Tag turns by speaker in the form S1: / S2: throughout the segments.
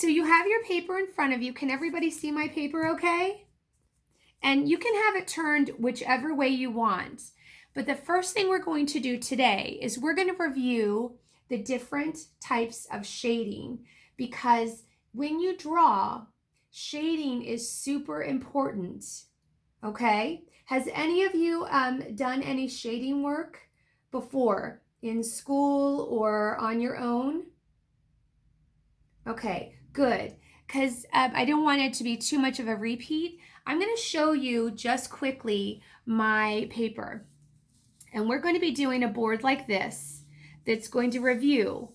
S1: So you have your paper in front of you. Can everybody see my paper okay? And you can have it turned whichever way you want. But the first thing we're going to do today is we're going to review the different types of shading, because when you draw, shading is super important, okay? Has any of you done any shading work before in school or on your own? Okay, good, because I don't want it to be too much of a repeat. I'm going to show you just quickly my paper. And we're going to be doing a board like this that's going to review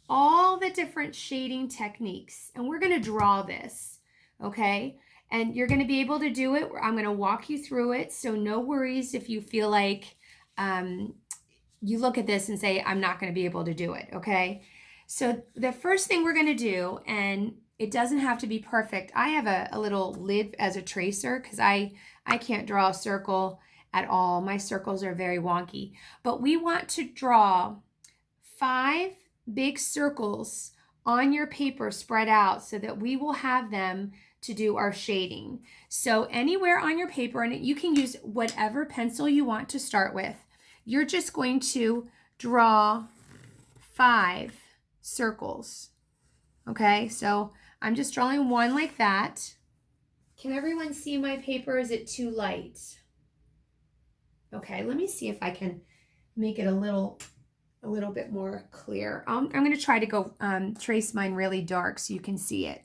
S1: all the different shading techniques. And we're going to draw this, okay? And you're going to be able to do it. I'm going to walk you through it. So no worries if you feel like you look at this and say, I'm not going to be able to do it, okay? So the first thing we're going to do, and it doesn't have to be perfect. I have a little lid as a tracer because I can't draw a circle at all. My circles are very wonky. But we want to draw 5 big circles on your paper spread out so that we will have them to do our shading. So anywhere on your paper, and you can use whatever pencil you want to start with, you're just going to draw 5 circles. Okay, so I'm just drawing one like that. Can everyone see my paper? Is it too light? Okay, let me see if I can make it a little bit more clear. I'm going to try to go trace mine really dark so you can see it.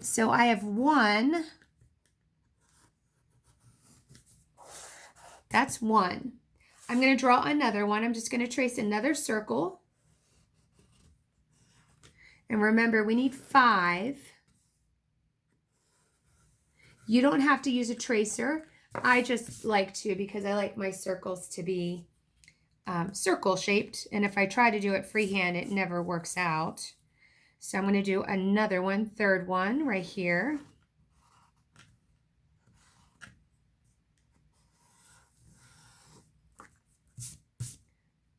S1: So I have 1. That's 1. I'm going to draw another one. I'm just going to trace another circle. And remember, we need 5. You don't have to use a tracer. I just like to, because I like my circles to be circle shaped. And if I try to do it freehand, it never works out. So I'm going to do another one, third one right here.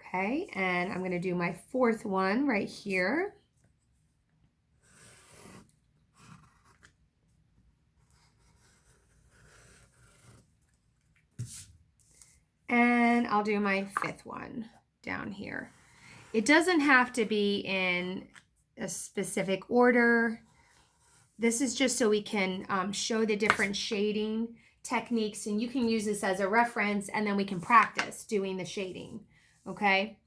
S1: Okay, and I'm going to do my 4th one right here. And I'll do my 5th one down here. It doesn't have to be in a specific order. This is just so we can show the different shading techniques, and you can use this as a reference, and then we can practice doing the shading, okay?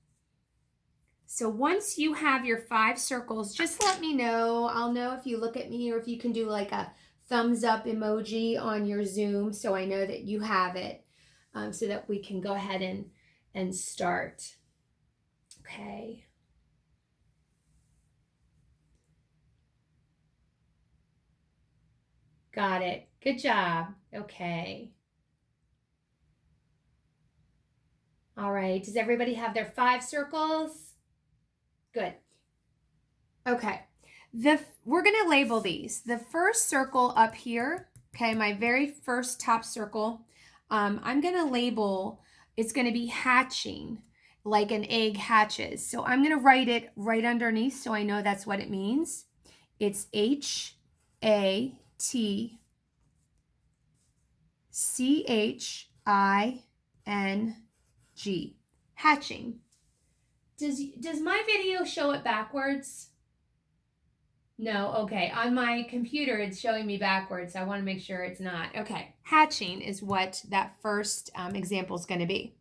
S1: So once you have your 5 circles, just let me know. I'll know if you look at me, or if you can do like a thumbs up emoji on your Zoom so I know that you have it. So that we can go ahead and start. Okay. Got it. Good job. Okay. All right. Does everybody have their 5 circles? Good. Okay. We're going to label these. The first circle up here, okay, my very first top circle, I'm going to label, it's going to be hatching, like an egg hatches. So I'm going to write it right underneath so I know that's what it means. It's HATCHING, hatching. Does my video show it backwards? No, okay. On my computer, it's showing me backwards. So I want to make sure it's not. Okay, hatching is what that first example is going to be.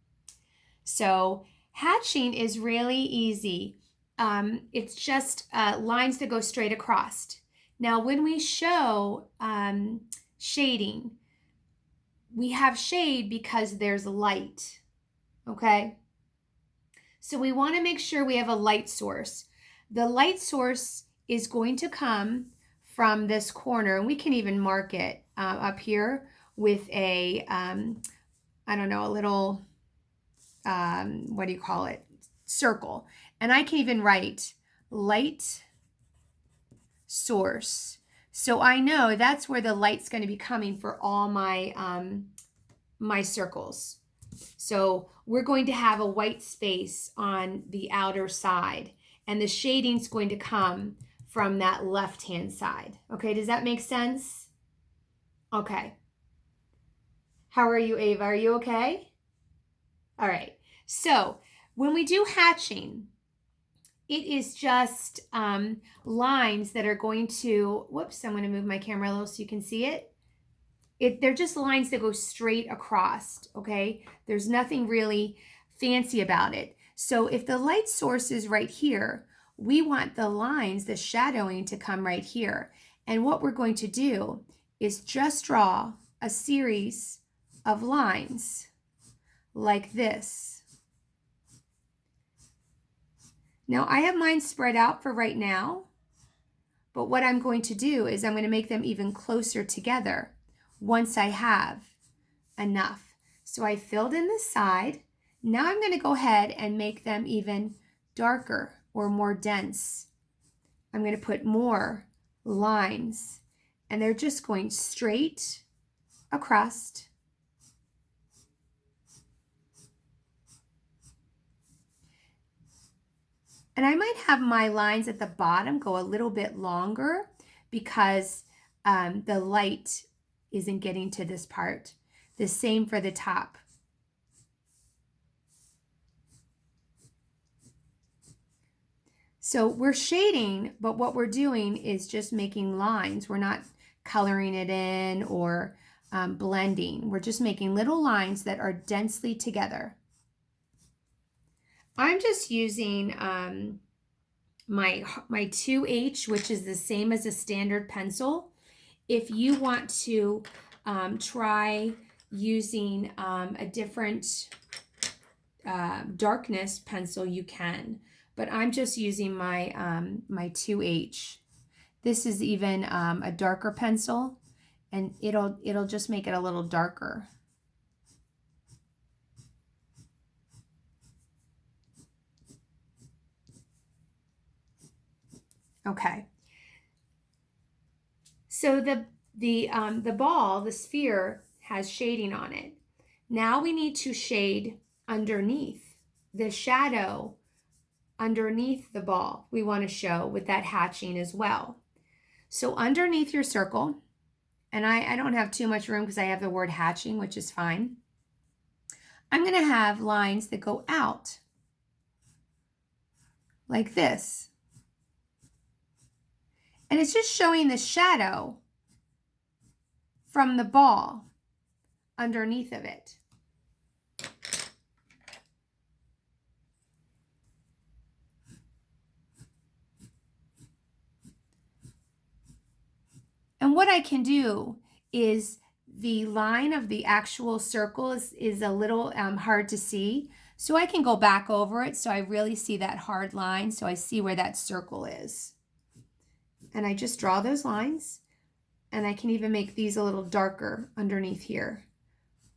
S1: So hatching is really easy. It's just lines that go straight across. Now, when we show shading, we have shade because there's light, okay? So we want to make sure we have a light source. The light source is going to come from this corner, and we can even mark it up here with a, I don't know, a little, what do you call it? Circle. And I can even write light source. So I know that's where the light's going to be coming for all my, my circles. So we're going to have a white space on the outer side, and the shading's going to come from that left-hand side. Okay, does that make sense? Okay. How are you, Ava? Are you okay? All right. So when we do hatching, it is just lines that are going to, whoops, I'm going to move my camera a little so you can see it. They're just lines that go straight across, okay? There's nothing really fancy about it. So if the light source is right here, we want the lines, the shadowing, to come right here. And what we're going to do is just draw a series of lines like this. Now I have mine spread out for right now, but what I'm going to do is I'm going to make them even closer together once I have enough. So I filled in the side. Now I'm going to go ahead and make them even darker or more dense. I'm going to put more lines, and they're just going straight across. And I might have my lines at the bottom go a little bit longer because the light isn't getting to this part. The same for the top. So we're shading, but what we're doing is just making lines. We're not coloring it in or blending. We're just making little lines that are densely together. I'm just using my 2H, which is the same as a standard pencil. If you want to try using a different darkness pencil, you can. But I'm just using my my 2H. This is even a darker pencil, and it'll just make it a little darker. Okay. So the ball, the sphere, has shading on it. Now we need to shade underneath the shadow. Underneath the ball, we want to show with that hatching as well. So underneath your circle, and I don't have too much room because I have the word hatching, which is fine. I'm going to have lines that go out like this. And it's just showing the shadow from the ball underneath of it. And what I can do is the line of the actual circle is a little hard to see. So I can go back over it so I really see that hard line, so I see where that circle is. And I just draw those lines, and I can even make these a little darker underneath here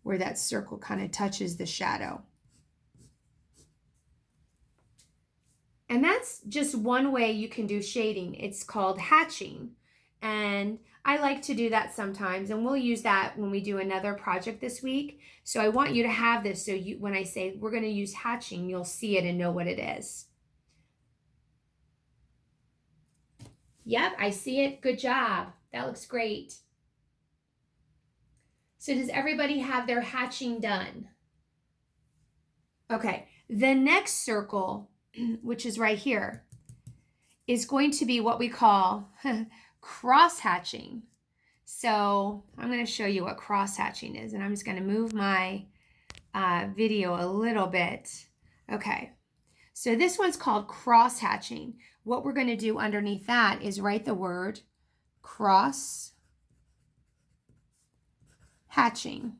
S1: where that circle kind of touches the shadow. And that's just one way you can do shading. It's called hatching. And I like to do that sometimes, and we'll use that when we do another project this week. So I want you to have this so you, when I say we're going to use hatching, you'll see it and know what it is. Yep, I see it. Good job. That looks great. So does everybody have their hatching done? Okay, the next circle, which is right here, is going to be what we call cross hatching. So I'm going to show you what cross hatching is, and I'm just going to move my video a little bit. Okay, so this one's called cross hatching. What we're going to do underneath that is write the word cross hatching.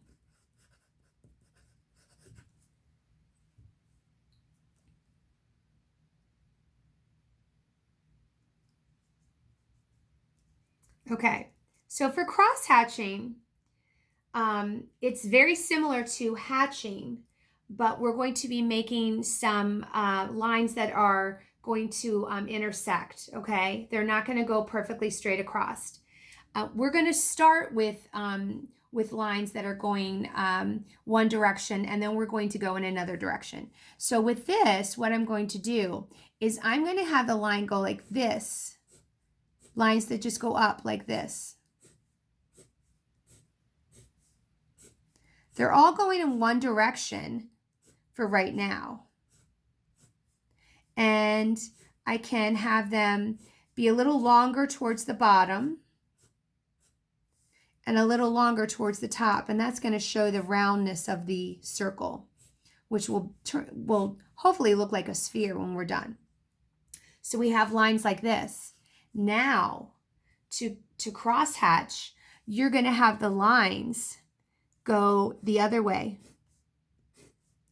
S1: Okay, so for cross hatching, it's very similar to hatching, but we're going to be making some lines that are going to intersect, okay? They're not going to go perfectly straight across. We're going to start with lines that are going one direction, and then we're going to go in another direction. So with this, what I'm going to do is I'm going to have the line go like this lines that just go up like this. They're all going in one direction for right now. And I can have them be a little longer towards the bottom and a little longer towards the top. And that's going to show the roundness of the circle, which will hopefully look like a sphere when we're done. So we have lines like this. Now, to cross hatch, you're going to have the lines go the other way.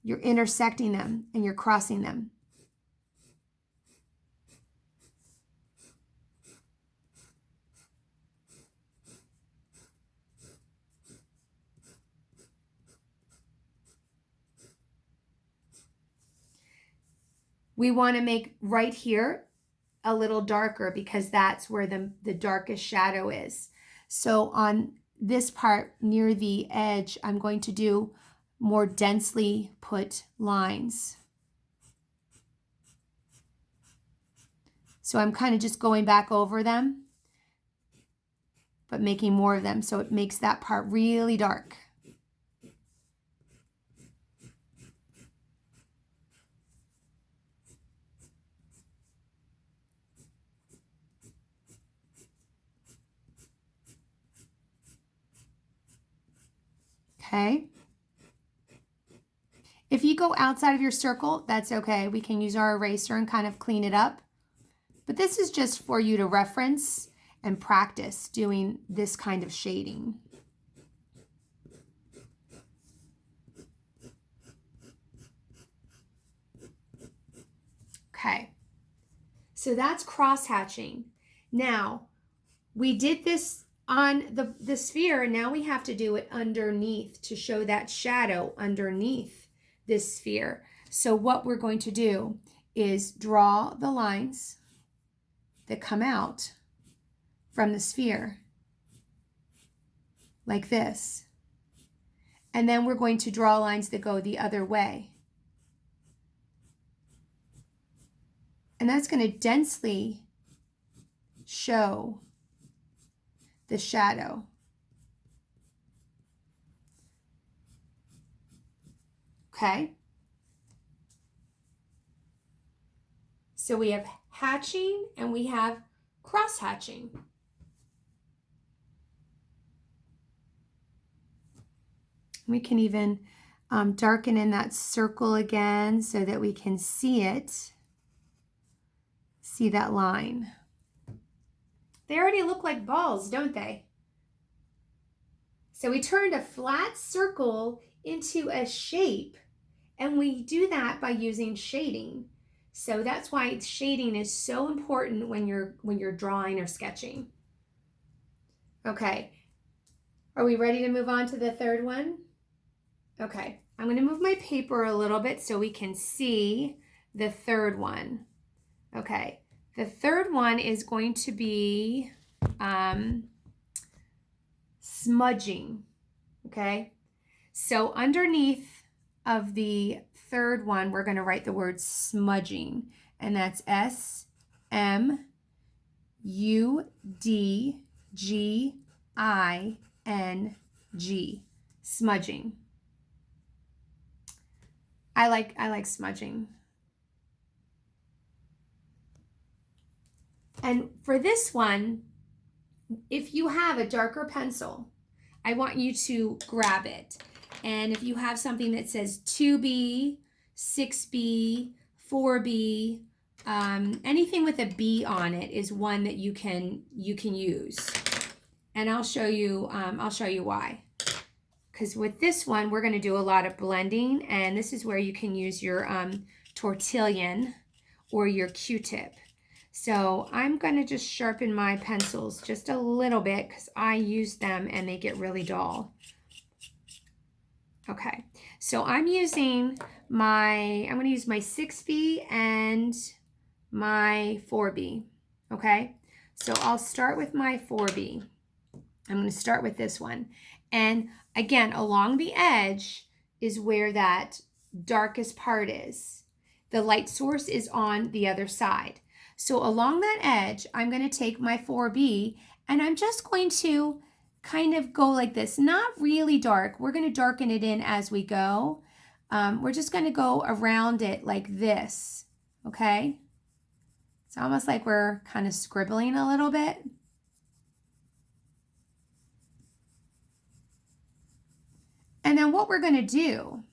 S1: You're intersecting them and you're crossing them. We want to make right here a little darker because that's where the darkest shadow is. So on this part near the edge, I'm going to do more densely put lines. So I'm kind of just going back over them, but making more of them so it makes that part really dark. Okay. If you go outside of your circle, that's okay. We can use our eraser and kind of clean it up. But this is just for you to reference and practice doing this kind of shading. Okay. So that's cross hatching. Now, we did this on the sphere, and now we have to do it underneath to show that shadow underneath this sphere. So what we're going to do is draw the lines that come out from the sphere like this. And then we're going to draw lines that go the other way. And that's going to densely show the shadow. Okay. So we have hatching and we have cross hatching. We can even darken in that circle again so that we can see it. See that line. They already look like balls, don't they? So we turned a flat circle into a shape, and we do that by using shading. So that's why shading is so important when you're drawing or sketching. Okay, are we ready to move on to the third one? Okay, I'm going to move my paper a little bit so we can see the third one. Okay, the third one is going to be smudging. Okay, so underneath of the third one, we're going to write the word smudging, and that's S-M-U-D-G-I-N-G, smudging. I like smudging. And for this one, if you have a darker pencil, I want you to grab it. And if you have something that says 2B, 6B, 4B, anything with a B on it is one that you can use. And I'll show you why. Because with this one, we're going to do a lot of blending, and this is where you can use your tortillon or your Q-tip. So I'm going to just sharpen my pencils just a little bit because I use them and they get really dull. Okay, so I'm going to use my 6B and my 4B. Okay, so I'll start with my 4B. I'm going to start with this one. And again, along the edge is where that darkest part is. The light source is on the other side. So along that edge, I'm going to take my 4B and I'm just going to kind of go like this, not really dark. We're going to darken it in as we go. We're just going to go around it like this, okay? It's almost like we're kind of scribbling a little bit. And then what we're going to do,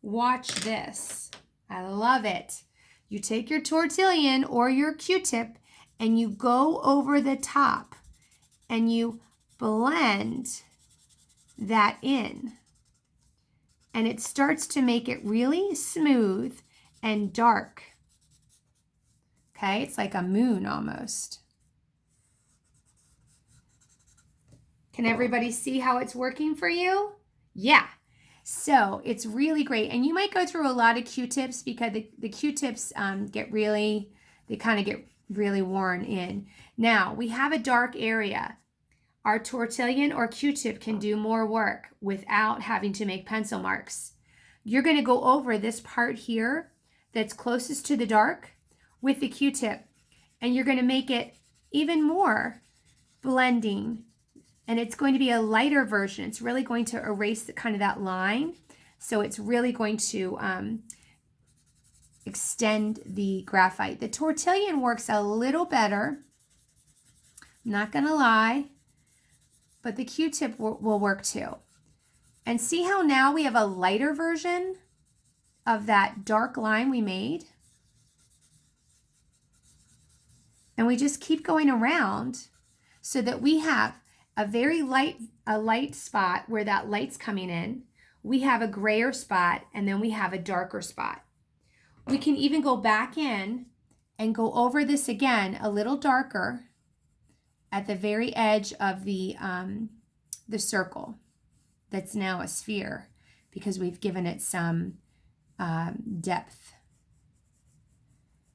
S1: watch this. I love it. You take your tortillon or your Q-tip and you go over the top and you blend that in. And it starts to make it really smooth and dark. Okay, it's like a moon almost. Can everybody see how it's working for you? Yeah. So it's really great. And you might go through a lot of Q-tips because the Q-tips get really worn in. Now, we have a dark area. Our tortillon or Q-tip can do more work without having to make pencil marks. You're going to go over this part here that's closest to the dark with the Q-tip, and you're going to make it even more blending. And it's going to be a lighter version. It's really going to erase the, kind of that line. So it's really going to extend the graphite. The tortillon works a little better. I'm not going to lie. But the Q-tip will work too. And see how now we have a lighter version of that dark line we made? And we just keep going around so that we have a very light spot where that light's coming in. We have a grayer spot, and then we have a darker spot. We can even go back in and go over this again a little darker at the very edge of the circle that's now a sphere because we've given it some depth.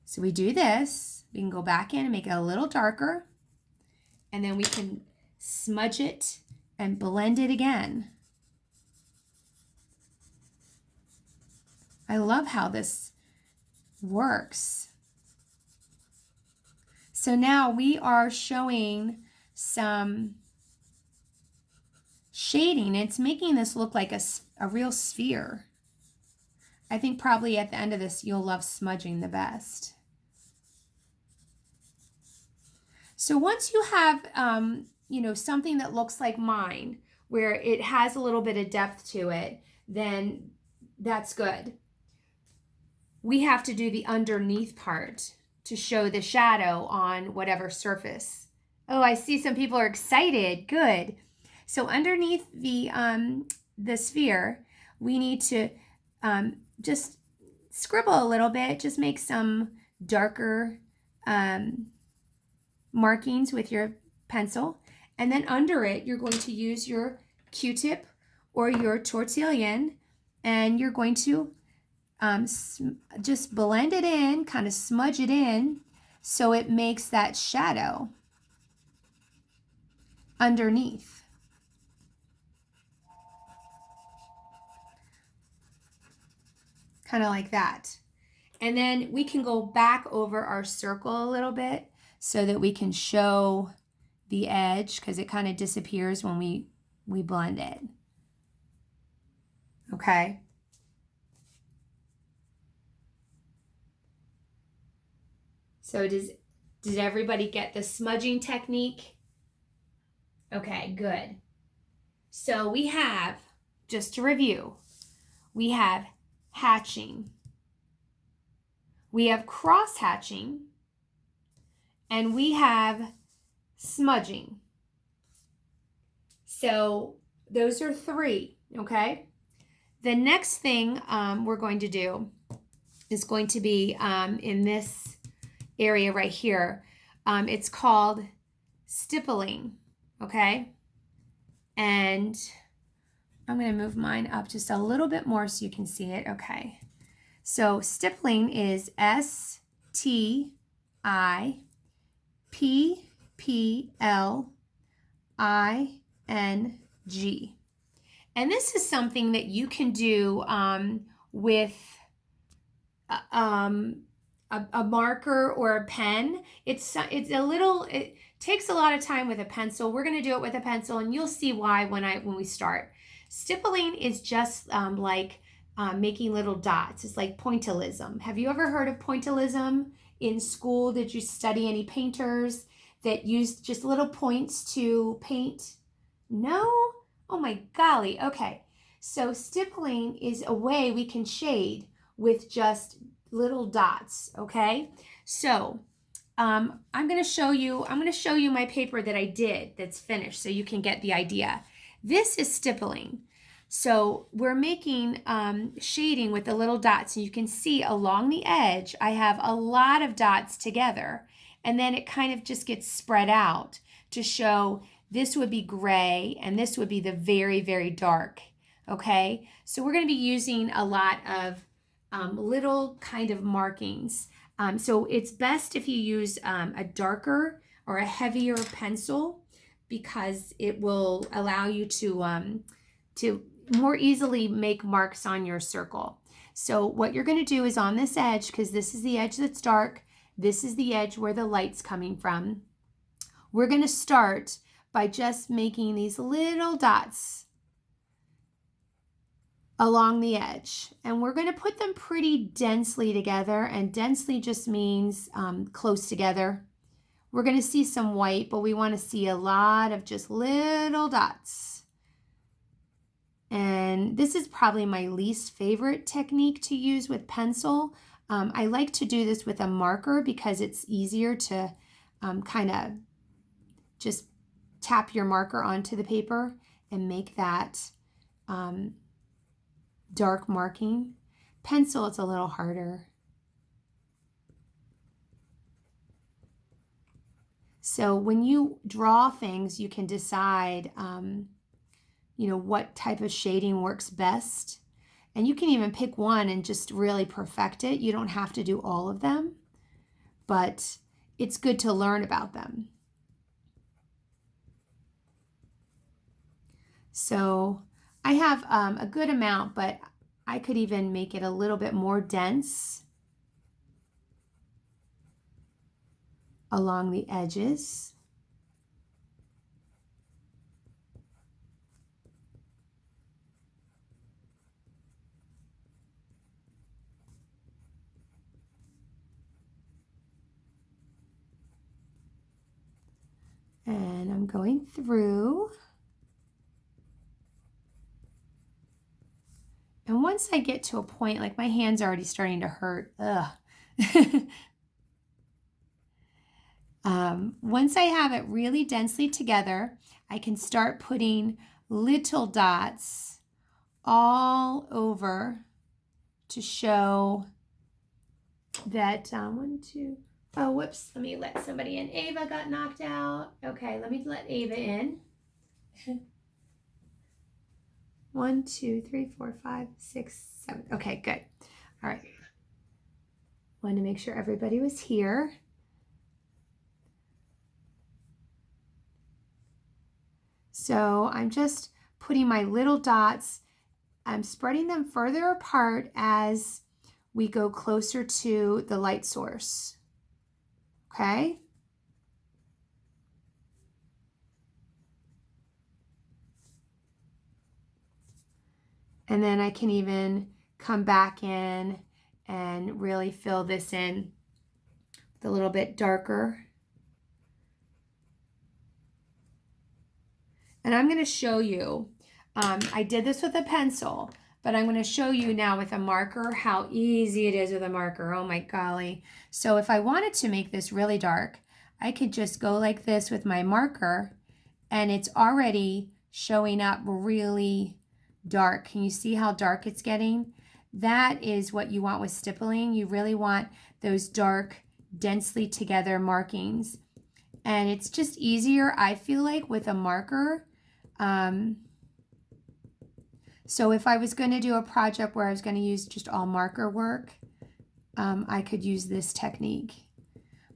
S1: So we do this. We can go back in and make it a little darker, and then we can smudge it and blend it again. I love how this works. So now we are showing some shading. It's making this look like a real sphere. I think probably at the end of this, you'll love smudging the best. So once you have, something that looks like mine, where it has a little bit of depth to it, then that's good. We have to do the underneath part to show the shadow on whatever surface. Oh, I see some people are excited. Good. So underneath the sphere, we need to just scribble a little bit, just make some darker markings with your pencil. And then under it, you're going to use your Q-tip or your tortillon, and you're going to just blend it in, kind of smudge it in, so it makes that shadow underneath. Kind of like that. And then we can go back over our circle a little bit so that we can show the edge, because it kind of disappears when we blend it. Okay. So did everybody get the smudging technique? Okay, good. So we have, just to review, we have hatching, we have cross hatching, and we have smudging. So those are three, okay? The next thing we're going to do is going to be in this area right here. It's called stippling, okay? And I'm going to move mine up just a little bit more so you can see it. Okay. So stippling is STIPPLING. And this is something that you can do with a marker or a pen. It takes a lot of time with a pencil. We're going to do it with a pencil, and you'll see why when we start. Stippling is just making little dots. It's like pointillism. Have you ever heard of pointillism in school? Did you study any painters that used just little points to paint? No? Oh my golly. Okay. So stippling is a way we can shade with just little dots. Okay. So I'm going to show you my paper that I did that's finished so you can get the idea. This is stippling. So we're making shading with the little dots, and you can see along the edge I have a lot of dots together, and then it kind of just gets spread out to show this would be gray and this would be the very, very dark. Okay, so we're going to be using a lot of little kind of markings. So it's best if you use a darker or a heavier pencil, because it will allow you to more easily make marks on your circle. So what you're going to do is on this edge, because this is the edge that's dark, this is the edge where the light's coming from. We're going to start by just making these little dots along the edge, and we're going to put them pretty densely together, and densely just means close together. We're going to see some white, but we want to see a lot of just little dots. And this is probably my least favorite technique to use with pencil. I like to do this with a marker because it's easier to kind of just tap your marker onto the paper and make that dark marking. Pencil, it's a little harder. So when you draw things, you can decide, what type of shading works best. And you can even pick one and just really perfect it. You don't have to do all of them, but it's good to learn about them. So I have a good amount, but I could even make it a little bit more dense along the edges. And I'm going through. And once I get to a point, like my hand's already starting to hurt. Once I have it really densely together, I can start putting little dots all over to show that oh, whoops, let me let somebody in. Ava got knocked out. Okay, let me let Ava in. 1, 2, 3, 4, 5, 6, 7. Okay, good. All right. Wanted to make sure everybody was here. So I'm just putting my little dots. I'm spreading them further apart as we go closer to the light source. Okay? And then I can even come back in and really fill this in with a little bit darker. And I'm going to show you, I did this with a pencil, but I'm going to show you now with a marker how easy it is with a marker. Oh my golly. So if I wanted to make this really dark, I could just go like this with my marker, and it's already showing up really dark. Can you see how dark it's getting? That is what you want with stippling. You really want those dark, densely together markings. And it's just easier, I feel like, with a marker. So if I was going to do a project where I was going to use just all marker work, I could use this technique.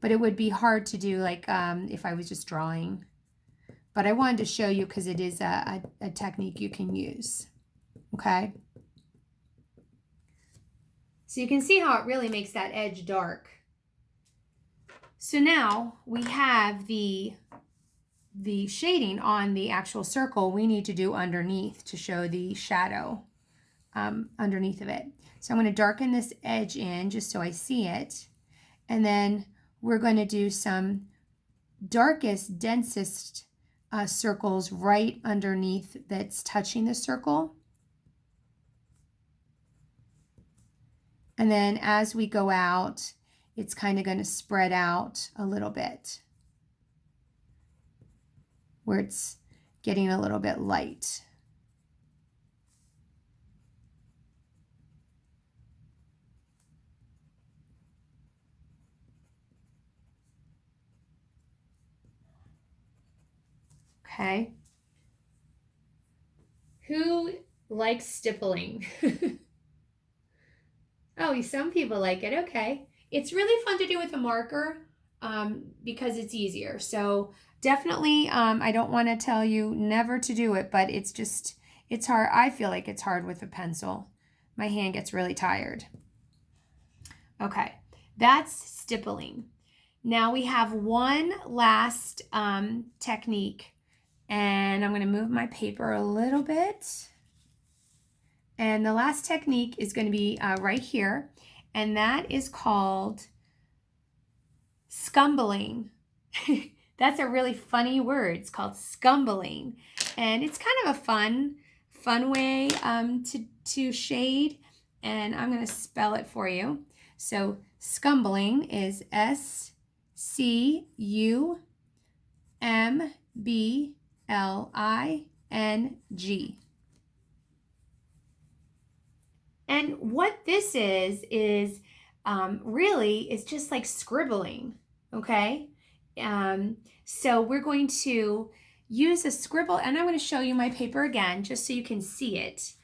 S1: But it would be hard to do like if I was just drawing. But I wanted to show you because it is a technique you can use. Okay? So you can see how it really makes that edge dark. So now we have the shading on the actual circle we need to do underneath to show the shadow underneath of it. So I'm going to darken this edge in just so I see it. And then we're going to do some darkest, densest circles right underneath that's touching the circle. And then as we go out, it's kind of going to spread out a little bit where it's getting a little bit light. Okay. Who likes stippling? Oh, some people like it. Okay. It's really fun to do with a marker because it's easier. So definitely, I don't want to tell you never to do it, but it's hard. I feel like it's hard with a pencil. My hand gets really tired. Okay, that's stippling. Now we have one last technique, and I'm going to move my paper a little bit. And the last technique is going to be right here, and that is called scumbling. That's a really funny word. It's called scumbling, and it's kind of a fun way to shade. And I'm going to spell it for you. So scumbling is SCUMBLING. And what this is really it's just like scribbling, okay? So we're going to use a scribble, and I'm going to show you my paper again just so you can see it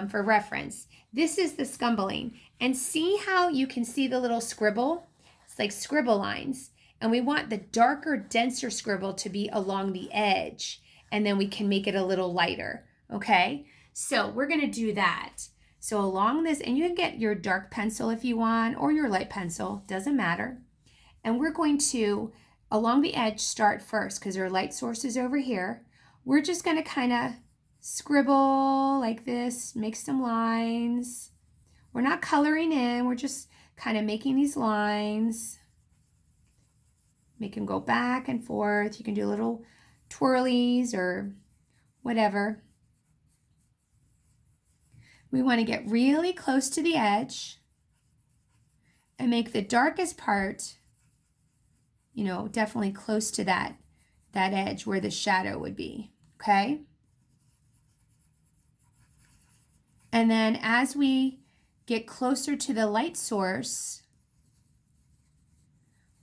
S1: for reference. This is the scumbling, and see how you can see the little scribble? It's like scribble lines, and we want the darker, denser scribble to be along the edge, and then we can make it a little lighter, okay? So we're going to do that. So along this, and you can get your dark pencil if you want, or your light pencil, doesn't matter. And we're going to, along the edge, start first because our light source is over here. We're just going to kind of scribble like this, make some lines. We're not coloring in, we're just kind of making these lines. Make them go back and forth. You can do little twirlies or whatever. We want to get really close to the edge and make the darkest part, you know, definitely close to that edge where the shadow would be, okay? And then as we get closer to the light source,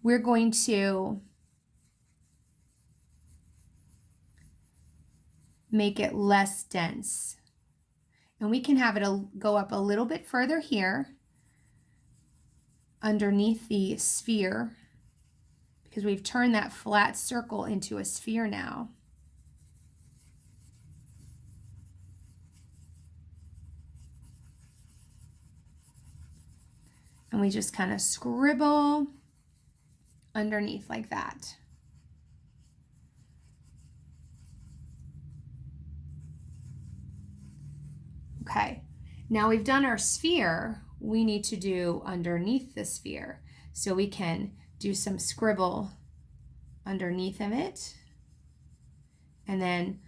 S1: we're going to make it less dense. And we can have it go up a little bit further here underneath the sphere because we've turned that flat circle into a sphere now. And we just kind of scribble underneath like that. Okay, now we've done our sphere, we need to do underneath the sphere. So we can do some scribble underneath of it. And then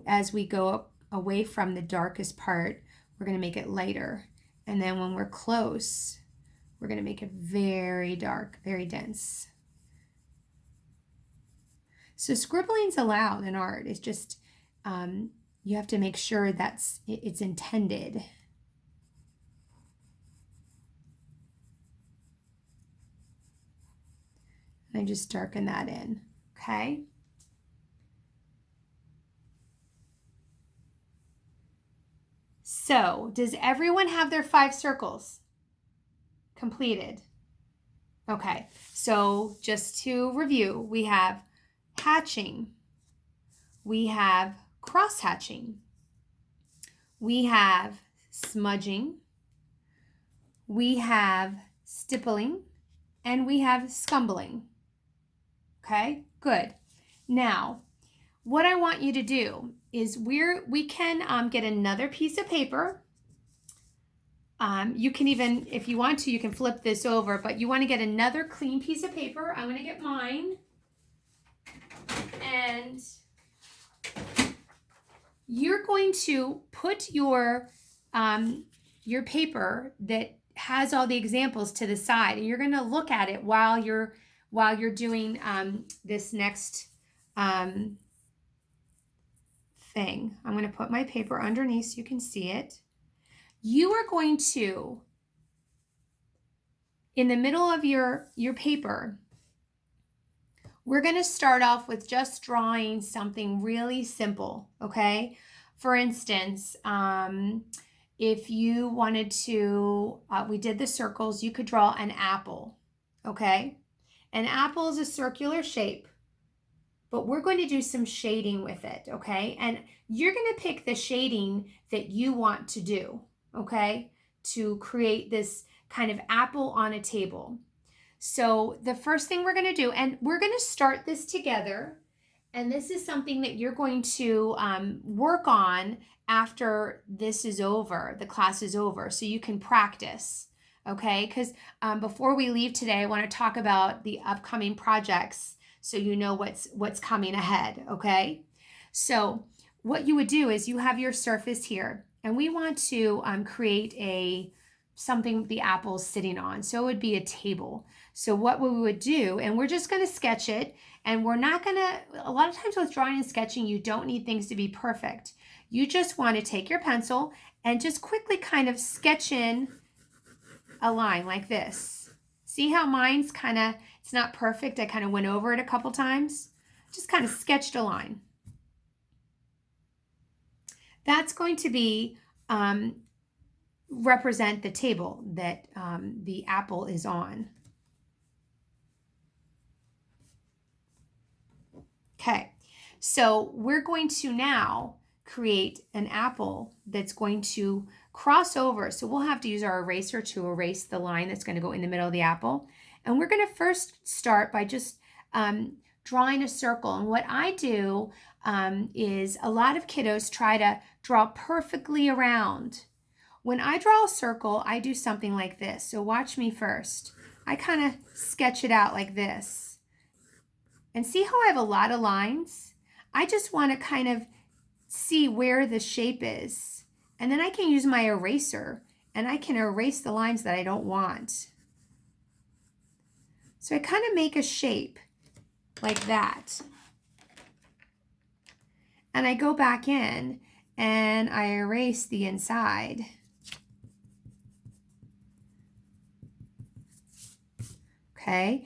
S1: as we go away from the darkest part, we're going to make it lighter. And then when we're close, we're going to make it very dark, very dense. So scribbling's allowed in art. It's just you have to make sure it's intended. And I just darken that in, okay? So, does everyone have their 5 circles completed? Okay, so just to review, we have hatching, we have cross hatching, we have smudging, we have stippling, and we have scumbling. Okay, good. Now, what I want you to do is we can get another piece of paper. You can even, if you want to, you can flip this over, but you want to get another clean piece of paper. I'm going to get mine. And you're going to put your paper that has all the examples to the side, and you're going to look at it while you're doing this next thing. I'm going to put my paper underneath so you can see it. You are going to, in the middle of your paper, we're going to start off with just drawing something really simple, okay? For instance, if you wanted to, we did the circles, you could draw an apple, okay? An apple is a circular shape, but we're going to do some shading with it, okay? And you're going to pick the shading that you want to do, okay? To create this kind of apple on a table. So the first thing we're going to do, and we're going to start this together, and this is something that you're going to work on after this is over, the class is over, so you can practice, okay? Because before we leave today, I want to talk about the upcoming projects so you know what's coming ahead, okay? So what you would do is you have your surface here, and we want to create something the apple's sitting on. So it would be a table. So what we would do, and we're just going to sketch it, and we're not going to, a lot of times with drawing and sketching, you don't need things to be perfect. You just want to take your pencil and just quickly kind of sketch in a line like this. See how mine's kind of, it's not perfect. I kind of went over it a couple times. Just kind of sketched a line. That's going to be represent the table that the apple is on. Okay, so we're going to now create an apple that's going to cross over. So we'll have to use our eraser to erase the line that's going to go in the middle of the apple. And we're going to first start by just drawing a circle. And what I do is a lot of kiddos try to draw perfectly around. When I draw a circle, I do something like this. So watch me first. I kind of sketch it out like this. And see how I have a lot of lines? I just want to kind of see where the shape is. And then I can use my eraser and I can erase the lines that I don't want. So I kind of make a shape like that. And I go back in and I erase the inside. Okay,